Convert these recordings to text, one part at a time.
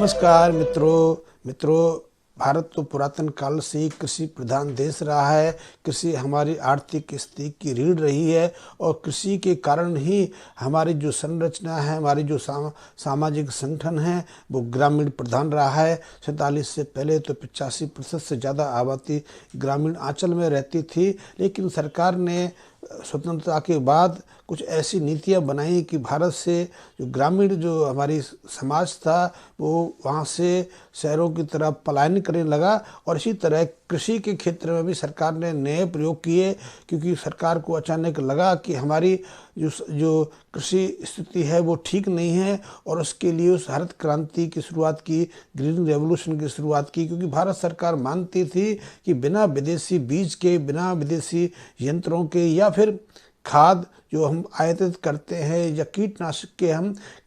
नमस्कार मित्रों। भारत तो पुरातन काल से ही कृषि प्रधान देश रहा है। कृषि हमारी आर्थिक स्थिति की रीढ़ रही है और कृषि के कारण ही हमारी जो संरचना है, हमारी जो सामाजिक संगठन है, वो ग्रामीण प्रधान रहा है। 47 से पहले तो 85% से ज़्यादा आबादी ग्रामीण आंचल में रहती थी, लेकिन सरकार ने स्वतंत्रता के बाद कुछ ऐसी नीतियां बनाई कि भारत से जो ग्रामीण जो हमारी समाज था वो वहाँ से शहरों की तरफ पलायन करने लगा। और इसी तरह कृषि के क्षेत्र में भी सरकार ने नए प्रयोग किए, क्योंकि सरकार को अचानक लगा कि हमारी जो कृषि स्थिति है वो ठीक नहीं है, और उसके लिए उस हरित क्रांति की शुरुआत की, ग्रीन रेवोल्यूशन की शुरुआत की। क्योंकि भारत सरकार मानती थी कि बिना विदेशी बीज के, बिना विदेशी यंत्रों के, या फिर खाद जो हम आयातित करते हैं, या कीटनाशक के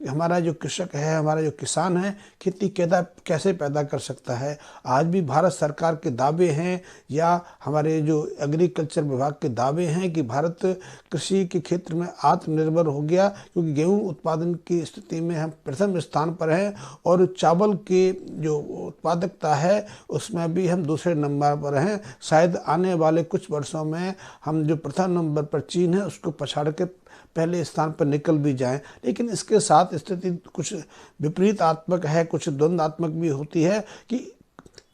हमारा जो कृषक है, हमारा जो किसान है, खेती कैसे पैदा कर सकता है। आज भी भारत सरकार के दावे हैं या हमारे जो एग्रीकल्चर विभाग के दावे हैं कि भारत कृषि के क्षेत्र में आत्मनिर्भर हो गया, क्योंकि गेहूं उत्पादन की स्थिति में हम प्रथम स्थान पर हैं, और चावल की जो उत्पादकता है उसमें भी हम दूसरे नंबर पर हैं। शायद आने वाले कुछ वर्षों में हम जो प्रथम नंबर पर चीन है उसको पछाड़ के पहले स्थान पर निकल भी जाएं। लेकिन इसके साथ स्थिति कुछ विपरीतात्मक है, कुछ द्वंद्वात्मक भी होती है कि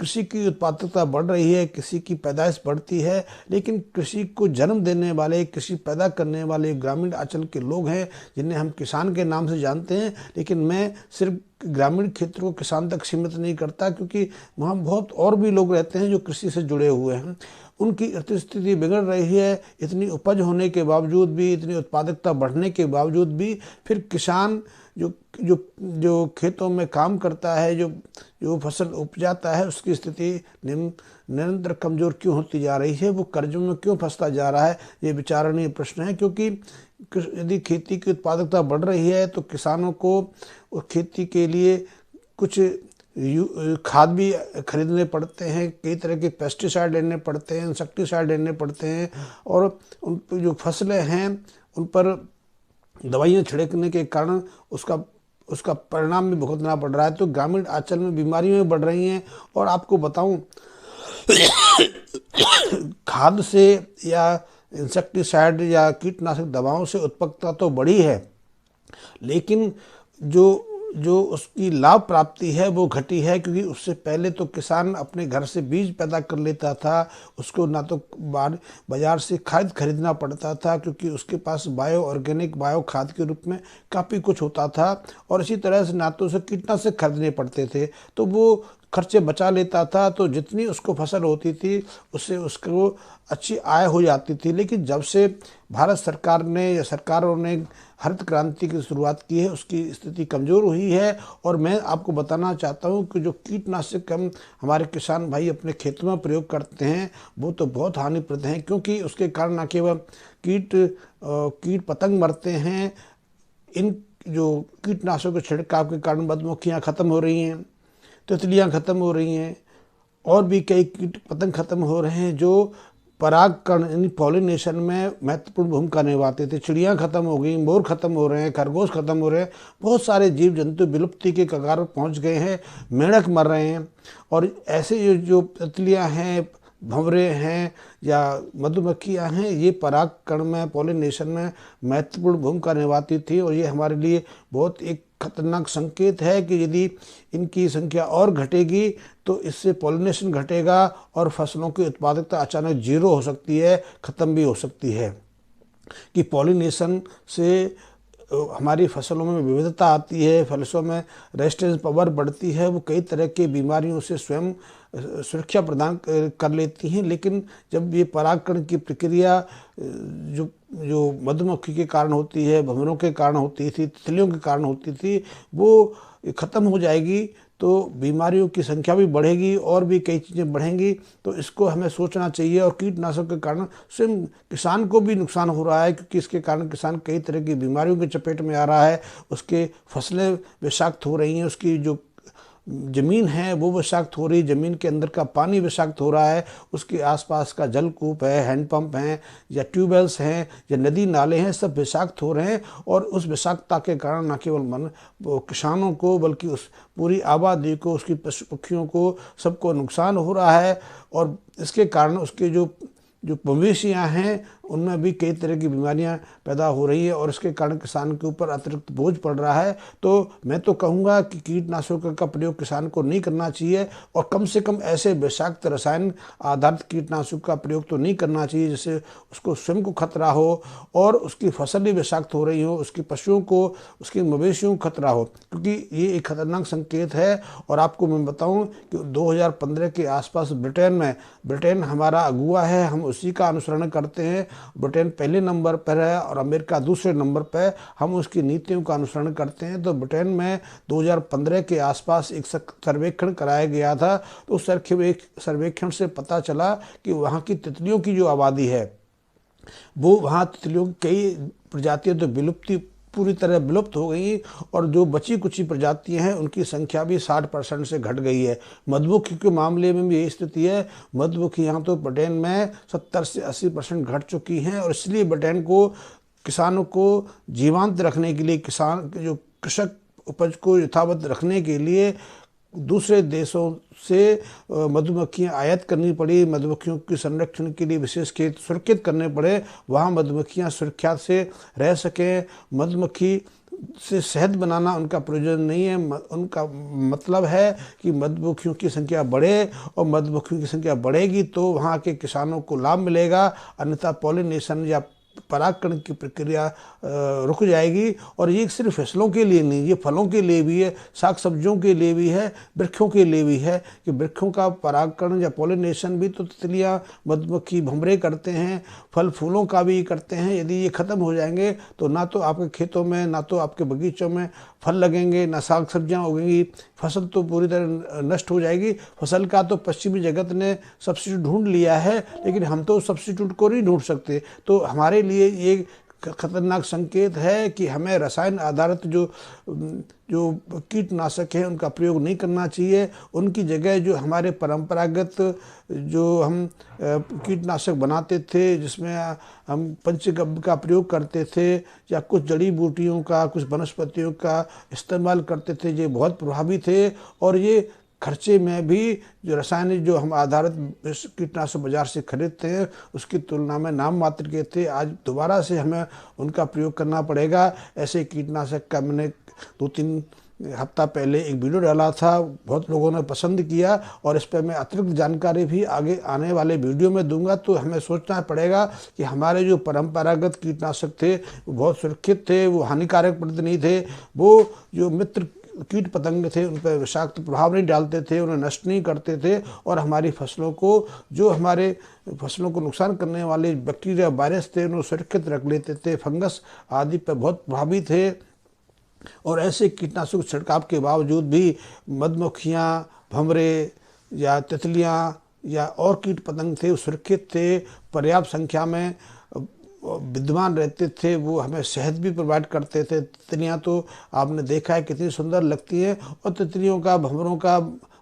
कृषि की उत्पादकता बढ़ रही है, कृषि की पैदाइश बढ़ती है, लेकिन कृषि को जन्म देने वाले, कृषि पैदा करने वाले ग्रामीण अंचल के लोग हैं जिन्हें हम किसान के नाम से जानते हैं। लेकिन मैं सिर्फ ग्रामीण क्षेत्र को किसान तक सीमित नहीं करता, क्योंकि वहाँ बहुत और भी लोग रहते हैं जो कृषि से जुड़े हुए हैं। उनकी स्थिति बिगड़ रही है। इतनी उपज होने के बावजूद भी, इतनी उत्पादकता बढ़ने के बावजूद भी, फिर किसान जो जो जो खेतों में काम करता है, जो फसल उपजाता है, उसकी स्थिति निरंतर कमज़ोर क्यों होती जा रही है, वो कर्जों में क्यों फंसता जा रहा है, ये विचारणीय प्रश्न है। क्योंकि यदि खेती की उत्पादकता बढ़ रही है तो किसानों को खेती के लिए कुछ खाद भी खरीदने पड़ते हैं, कई तरह के पेस्टिसाइड लेने पड़ते हैं, इंसेक्टिसाइड लेने पड़ते हैं, और उन जो फसलें हैं उन पर दवाइयाँ छिड़कने के कारण उसका परिणाम भी भुगतना पड़ रहा है। तो ग्रामीण अंचल में बीमारियाँ भी बढ़ रही हैं। और आपको बताऊं, खाद से या इंसेक्टिसाइड या कीटनाशक दवाओं से उत्पादकता तो बढ़ी है, लेकिन जो उसकी लाभ प्राप्ति है वो घटी है। क्योंकि उससे पहले तो किसान अपने घर से बीज पैदा कर लेता था, उसको ना तो बाजार से खाद खरीदना पड़ता था, क्योंकि उसके पास ऑर्गेनिक बायो खाद के रूप में काफ़ी कुछ होता था, और इसी तरह से ना तो उसे कीटनाशक खरीदने पड़ते थे, तो वो खर्चे बचा लेता था। तो जितनी उसको फसल होती थी उससे उसको अच्छी आय हो जाती थी। लेकिन जब से भारत सरकार ने या सरकारों ने हरित क्रांति की शुरुआत की है, उसकी स्थिति कमज़ोर हुई है। और मैं आपको बताना चाहता हूं कि जो कीटनाशक हमारे किसान भाई अपने खेतों में प्रयोग करते हैं वो तो बहुत हानिप्रद हैं, क्योंकि उसके कारण न केवल कीट पतंग मरते हैं, इन जो कीटनाशकों के छिड़काव के कारण मधुमक्खियाँ ख़त्म हो रही हैं, तितलियाँ ख़त्म हो रही हैं, और भी कई कीट पतंग खत्म हो रहे हैं जो परागकण यानी पॉलिनेशन में महत्वपूर्ण भूमिका निभाते थे। चिड़ियाँ खत्म हो गई, मोर खत्म हो रहे हैं, खरगोश खत्म हो रहे हैं, बहुत सारे जीव जंतु विलुप्ति के कगार पर पहुँच गए हैं, मेंढक मर रहे हैं। और ऐसे जो तितलियाँ हैं, भंवरे हैं या मधुमक्खियाँ हैं, ये परागकण में, पॉलिनेशन में महत्वपूर्ण भूमिका निभाती थी। और ये हमारे लिए बहुत एक खतरनाक संकेत है कि यदि इनकी संख्या और घटेगी तो इससे पॉलिनेशन घटेगा और फसलों की उत्पादकता अचानक जीरो हो सकती है, ख़त्म भी हो सकती है। कि पॉलिनेशन से हमारी फसलों में विविधता आती है, फसलों में रेजिस्टेंस पावर बढ़ती है, वो कई तरह की बीमारियों से स्वयं सुरक्षा प्रदान कर लेती हैं। लेकिन जब ये परागकण की प्रक्रिया जो मधुमक्खी के कारण होती है, भंवरों के कारण होती थी, तितलियों के कारण होती थी, वो ख़त्म हो जाएगी तो बीमारियों की संख्या भी बढ़ेगी और भी कई चीज़ें बढ़ेंगी। तो इसको हमें सोचना चाहिए। और कीटनाशक के कारण स्वयं किसान को भी नुकसान हो रहा है, क्योंकि इसके कारण किसान कई तरह की बीमारियों की चपेट में आ रहा है, उसके फसलें विषाक्त हो रही हैं, उसकी जो ज़मीन है वो विषाक्त हो रही, ज़मीन के अंदर का पानी विषाक्त हो रहा है, उसके आसपास का जलकूप है, हैंडपंप हैं या ट्यूबवेल्स हैं या नदी नाले हैं, सब विषाक्त हो रहे हैं। और उस विषाक्तता के कारण न केवल किसानों को बल्कि उस पूरी आबादी को, उसकी पशु पक्षियों को, सबको नुकसान हो रहा है। और इसके कारण उसके जो मवेशियाँ हैं उनमें भी कई तरह की बीमारियां पैदा हो रही है और इसके कारण किसान के ऊपर अतिरिक्त बोझ पड़ रहा है। तो मैं तो कहूँगा कि कीटनाशकों का प्रयोग किसान को नहीं करना चाहिए और कम से कम ऐसे विषाक्त रसायन आधारित कीटनाशक का प्रयोग तो नहीं करना चाहिए जिससे उसको स्वयं को खतरा हो और उसकी फसल भी विषाक्त हो रही हो, उसके पशुओं को, उसके मवेशियों को खतरा हो, क्योंकि ये एक खतरनाक संकेत है। और आपको मैं बताऊं कि 2015 के आसपास ब्रिटेन हमारा अगुआ है, हम उसी का अनुसरण करते हैं। ब्रिटेन पहले नंबर पर है और अमेरिका दूसरे नंबर पर, हम उसकी नीतियों का अनुसरण करते हैं। तो ब्रिटेन में 2015 के आसपास एक सर्वेक्षण कराया गया था, तो उस सर्वेक्षण से पता चला कि वहाँ की तितलियों की जो आबादी है वो, वहाँ तितलियों की कई प्रजातियाँ तो पूरी तरह विलुप्त हो गई और जो बची कुची प्रजातियां हैं उनकी संख्या भी 60% से घट गई है। मधुमक्खी के मामले में भी यही स्थिति है। मधुमक्खी यहाँ तो ब्रिटेन में 70 से 80% घट चुकी हैं और इसलिए ब्रिटेन को किसानों को जीवंत रखने के लिए, कृषक उपज को यथावत रखने के लिए दूसरे देशों से मधुमक्खियाँ आयात करनी पड़ी। मधुमक्खियों के संरक्षण के लिए विशेष खेत सुरक्षित करने पड़े, वहाँ मधुमक्खियाँ सुरक्षा से रह सकें। मधुमक्खी से शहद बनाना उनका प्रयोजन नहीं है, उनका मतलब है कि मधुमक्खियों की संख्या बढ़े और मधुमक्खियों की संख्या बढ़ेगी तो वहाँ के किसानों को लाभ मिलेगा, अन्यथा पॉलिनेशन या परागकण की प्रक्रिया रुक जाएगी। और ये सिर्फ फसलों के लिए नहीं, ये फलों के लिए भी है, साग सब्जियों के लिए भी है, वृक्षों के लिए भी है कि वृक्षों का परागकण या पॉलिनेशन भी तो तितलियाँ, मधुमक्खी, भंवरे करते हैं, फल फूलों का भी करते हैं। यदि ये ख़त्म हो जाएंगे तो ना तो आपके खेतों में, ना तो आपके बगीचों में फल लगेंगे, ना साग सब्जियाँ उगेंगी, फसल तो पूरी तरह नष्ट हो जाएगी। फसल का तो पश्चिमी जगत ने सब्सिट्यूट ढूंढ लिया है, लेकिन हम तो सब्सिट्यूट को नहीं ढूंढ सकते। तो हमारे लिए ये खतरनाक संकेत है कि हमें रसायन आधारित जो कीटनाशक हैं उनका प्रयोग नहीं करना चाहिए। उनकी जगह जो हमारे परंपरागत जो हम कीटनाशक बनाते थे, जिसमें हम पंचगव्य का प्रयोग करते थे या कुछ जड़ी बूटियों का, कुछ वनस्पतियों का इस्तेमाल करते थे, ये बहुत प्रभावी थे। और ये खर्चे में भी जो रासायनिक जो हम आधारित कीटनाशक बाजार से खरीदते हैं उसकी तुलना में नाम मात्र के थे। आज दोबारा से हमें उनका प्रयोग करना पड़ेगा। ऐसे कीटनाशक का मैंने 2-3 हफ्ता पहले एक वीडियो डाला था, बहुत लोगों ने पसंद किया और इस पर मैं अतिरिक्त जानकारी भी आगे आने वाले वीडियो में दूंगा। तो हमें सोचना पड़ेगा कि हमारे जो परंपरागत कीटनाशक थे वो बहुत सुरक्षित थे, वो हानिकारक प्रति नहीं थे, वो जो मित्र कीट पतंग थे उन पर विषाक्त प्रभाव नहीं डालते थे, उन्हें नष्ट नहीं करते थे और हमारी फसलों को, जो हमारे फसलों को नुकसान करने वाले बैक्टीरिया, वायरस थे, उन्हें सुरक्षित रख लेते थे, फंगस आदि पर बहुत प्रभावी थे। और ऐसे कीटनाशक छिड़काव के बावजूद भी मधुमक्खियाँ, भंवरे या तितलियाँ या और कीट पतंग थे, सुरक्षित थे, पर्याप्त संख्या में विद्यमान रहते थे, वो हमें शहद भी प्रोवाइड करते थे। तितलियाँ तो आपने देखा है कितनी सुंदर लगती हैं। और तितलियों का, भंवरों का,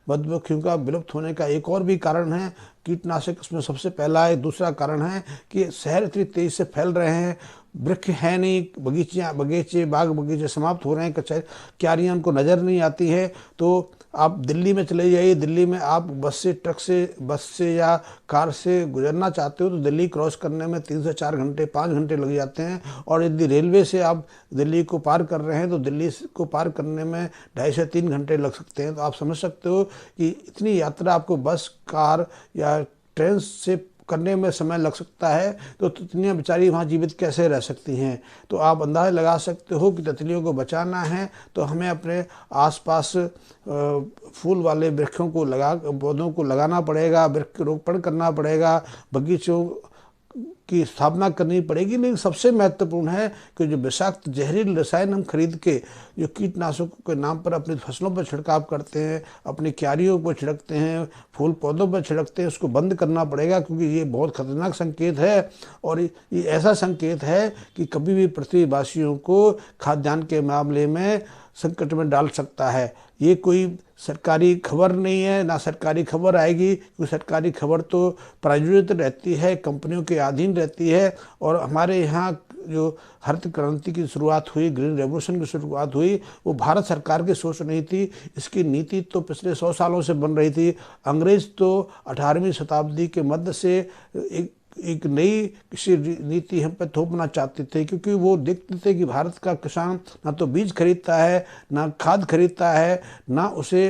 मधुमक्खियों का विलुप्त होने का एक और भी कारण है कीटनाशक, इसमें सबसे पहला है। दूसरा कारण है कि शहर इतनी तेज़ी से फैल रहे हैं, वृक्ष है नहीं, बगीचे बाग बगीचे समाप्त हो रहे हैं, क्यारियाँ उनको नज़र नहीं आती है। तो आप दिल्ली में चले जाइए, दिल्ली में आप बस से या कार से गुजरना चाहते हो तो दिल्ली क्रॉस करने में 3 से 4 घंटे, 5 घंटे लग जाते हैं। और यदि रेलवे से आप दिल्ली को पार कर रहे हैं तो दिल्ली को पार करने में 2.5 से 3 घंटे लग सकते हैं। तो आप समझ सकते हो कि इतनी यात्रा आपको बस, कार या ट्रेन से करने में समय लग सकता है। तो तितलियाँ बेचारी वहाँ जीवित कैसे रह सकती हैं। तो आप अंदाज़ा लगा सकते हो कि तितलियों को बचाना है तो हमें अपने आसपास फूल वाले वृक्षों को पौधों को लगाना पड़ेगा, वृक्षारोपण करना पड़ेगा, बगीचों की स्थापना करनी पड़ेगी। लेकिन सबसे महत्वपूर्ण है कि जो विषाक्त जहरीले रसायन हम खरीद के जो कीटनाशकों के नाम पर अपनी फसलों पर छिड़काव करते हैं, अपनी क्यारियों पर छिड़कते हैं, फूल पौधों पर छिड़कते हैं, उसको बंद करना पड़ेगा, क्योंकि ये बहुत खतरनाक संकेत है। और ये ऐसा संकेत है कि कभी भी पृथ्वीवासियों को खाद्यान्न के मामले में संकट में डाल सकता है। ये कोई सरकारी खबर नहीं है, ना सरकारी खबर आएगी, क्योंकि सरकारी खबर तो प्रायोजित रहती है, कंपनियों के अधीन रहती है। और हमारे यहाँ जो हरित क्रांति की शुरुआत हुई, ग्रीन रेवोल्यूशन की शुरुआत हुई, वो भारत सरकार की सोच नहीं थी। इसकी नीति तो पिछले 100 सालों से बन रही थी। अंग्रेज तो 18वीं शताब्दी के मध्य से एक नई कृषि नीति हम पे थोपना चाहते थे, क्योंकि वो देखते थे कि भारत का किसान ना तो बीज खरीदता है, ना खाद खरीदता है, ना उसे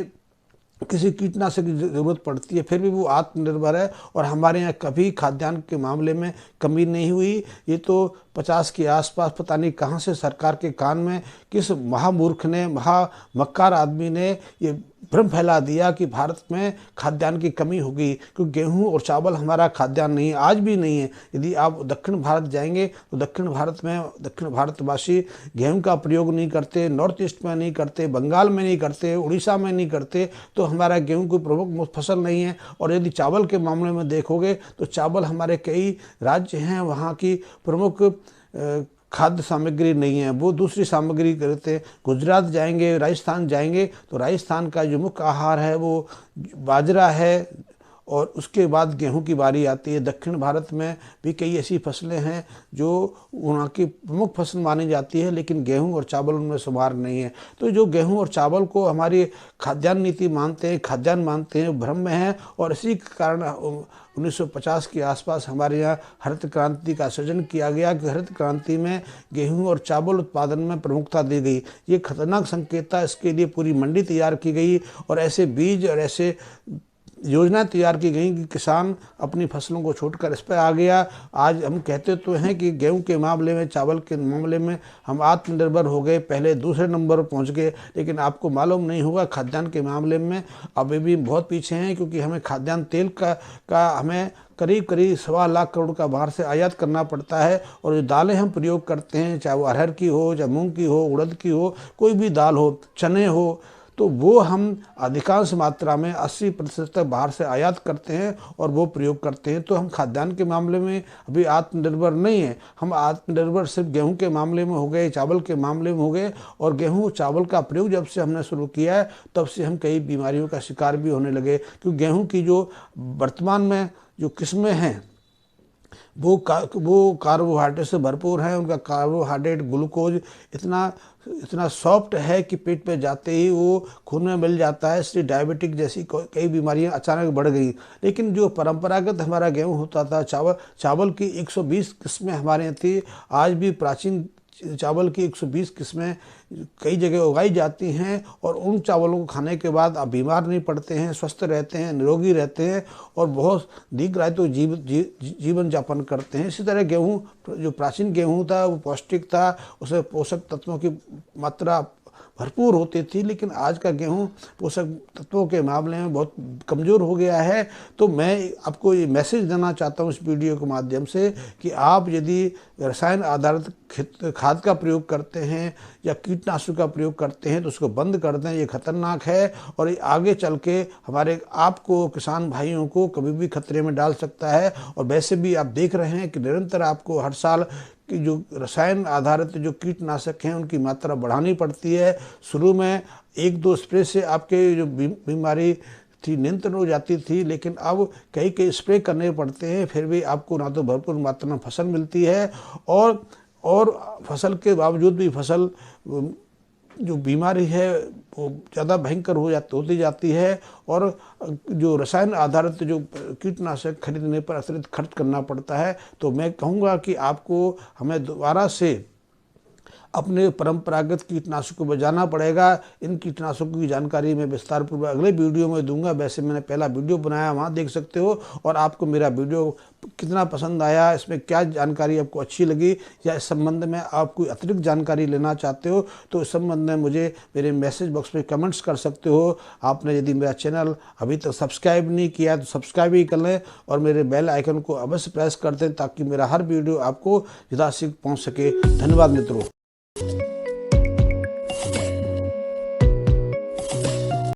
किसी कीटनाशक की जरूरत पड़ती है, फिर भी वो आत्मनिर्भर है। और हमारे यहाँ कभी खाद्यान्न के मामले में कमी नहीं हुई। ये तो 50 के आसपास पता नहीं कहाँ से सरकार के कान में किस महामूर्ख ने, महामक्कार आदमी ने ये भ्रम फैला दिया कि भारत में खाद्यान्न की कमी होगी, क्योंकि गेहूं और चावल हमारा खाद्यान्न नहीं है, आज भी नहीं है। यदि आप दक्षिण भारत जाएंगे तो दक्षिण भारत में दक्षिण भारतवासी गेहूं का प्रयोग नहीं करते, नॉर्थ ईस्ट में नहीं करते, बंगाल में नहीं करते, उड़ीसा में नहीं करते, तो हमारा गेहूं कोई प्रमुख फसल नहीं है। और यदि चावल के मामले में देखोगे तो चावल हमारे कई राज्य हैं, वहाँ की प्रमुख खाद्य सामग्री नहीं है, वो दूसरी सामग्री करते हैं। गुजरात जाएंगे, राजस्थान जाएंगे तो राजस्थान का जो मुख्य आहार है वो बाजरा है, और उसके बाद गेहूं की बारी आती है। दक्षिण भारत में भी कई ऐसी फसलें हैं जो वहाँ की प्रमुख फसल मानी जाती है, लेकिन गेहूं और चावल उनमें शुमार नहीं है। तो जो गेहूं और चावल को हमारी खाद्यान्न नीति मानते हैं, खाद्यान्न मानते हैं, भ्रम में है। और इसी कारण 1950 के आसपास हमारे यहाँ हरित क्रांति का सृजन किया गया कि हरित क्रांति में गेहूं और चावल उत्पादन में प्रमुखता दी गई। ये खतरनाक संकेत था, इसके लिए पूरी मंडी तैयार की गई और ऐसे बीज और ऐसे योजना तैयार की गई कि किसान अपनी फसलों को छोड़कर इस पर आ गया। आज हम कहते तो हैं कि गेहूं के मामले में, चावल के मामले में हम आत्मनिर्भर हो गए, पहले दूसरे नंबर पर पहुंच गए, लेकिन आपको मालूम नहीं होगा खाद्यान्न के मामले में अभी भी बहुत पीछे हैं। क्योंकि हमें खाद्यान्न तेल का हमें करीब 1.25 लाख करोड़ का बाहर से आयात करना पड़ता है। और जो दालें हम प्रयोग करते हैं, चाहे वो अरहर की हो, चाहे मूंग की हो, उड़द की हो, कोई भी दाल हो, चने हो, तो वो हम अधिकांश मात्रा में 80% तक बाहर से आयात करते हैं और वो प्रयोग करते हैं। तो हम खाद्यान्न के मामले में अभी आत्मनिर्भर नहीं हैं। हम आत्मनिर्भर सिर्फ गेहूं के मामले में हो गए, चावल के मामले में हो गए। और गेहूं चावल का प्रयोग जब से हमने शुरू किया है तब से हम कई बीमारियों का शिकार भी होने लगे, क्योंकि गेहूं की जो वर्तमान में जो किस्में हैं वो कार्बोहाइड्रेट से भरपूर हैं। उनका कार्बोहाइड्रेट, ग्लूकोज इतना सॉफ्ट है कि पेट पे जाते ही वो खून में मिल जाता है, इसलिए डायबिटिक जैसी कई बीमारियां अचानक बढ़ गई। लेकिन जो परंपरागत हमारा गेहूं होता था, चावल की 120 किस्में हमारे यहाँ थी। आज भी प्राचीन चावल की 120 किस्में कई जगह उगाई जाती हैं और उन चावलों को खाने के बाद आप बीमार नहीं पड़ते हैं, स्वस्थ रहते हैं, निरोगी रहते हैं और बहुत दीर्घायु जीवन यापन करते हैं। इसी तरह गेहूं, जो प्राचीन गेहूं था वो पौष्टिक था, उसमें पोषक तत्वों की मात्रा भरपूर होती थी। लेकिन आज का गेहूं पोषक तत्वों के मामले में बहुत कमज़ोर हो गया है। तो मैं आपको ये मैसेज देना चाहता हूँ इस वीडियो के माध्यम से कि आप यदि रसायन आधारित खाद का प्रयोग करते हैं या कीटनाशक का प्रयोग करते हैं तो उसको बंद कर दें। ये खतरनाक है और ये आगे चल के हमारे आपको, किसान भाइयों को कभी भी खतरे में डाल सकता है। और वैसे भी आप देख रहे हैं कि निरंतर आपको हर साल कि जो रसायन आधारित जो कीटनाशक हैं उनकी मात्रा बढ़ानी पड़ती है। शुरू में 1-2 स्प्रे से आपके जो बीमारी थी नियंत्रण हो जाती थी, लेकिन अब कई स्प्रे करने पड़ते हैं, फिर भी आपको ना तो भरपूर मात्रा में फसल मिलती है और फसल के बावजूद भी फसल जो बीमारी है वो ज़्यादा भयंकर होती जाती है। और जो रसायन आधारित जो कीटनाशक खरीदने पर अतिरिक्त खर्च करना पड़ता है। तो मैं कहूँगा कि आपको हमें दोबारा से अपने परंपरागत कीटनाशकों को बचाना पड़ेगा। इन कीटनाशकों की जानकारी मैं विस्तार पूर्वक अगले वीडियो में दूंगा। वैसे मैंने पहला वीडियो बनाया, वहाँ देख सकते हो। और आपको मेरा वीडियो कितना पसंद आया, इसमें क्या जानकारी आपको अच्छी लगी, या इस संबंध में आप कोई अतिरिक्त जानकारी लेना चाहते हो तो इस संबंध में मुझे मेरे मैसेज बॉक्स में कमेंट्स कर सकते हो। आपने यदि मेरा चैनल अभी तक सब्सक्राइब नहीं किया तो सब्सक्राइब ही कर लें और मेरे बेल आइकन को अवश्य प्रेस कर दें ताकि मेरा हर वीडियो आपको यथाशीघ्र पहुँच सके। धन्यवाद मित्रों।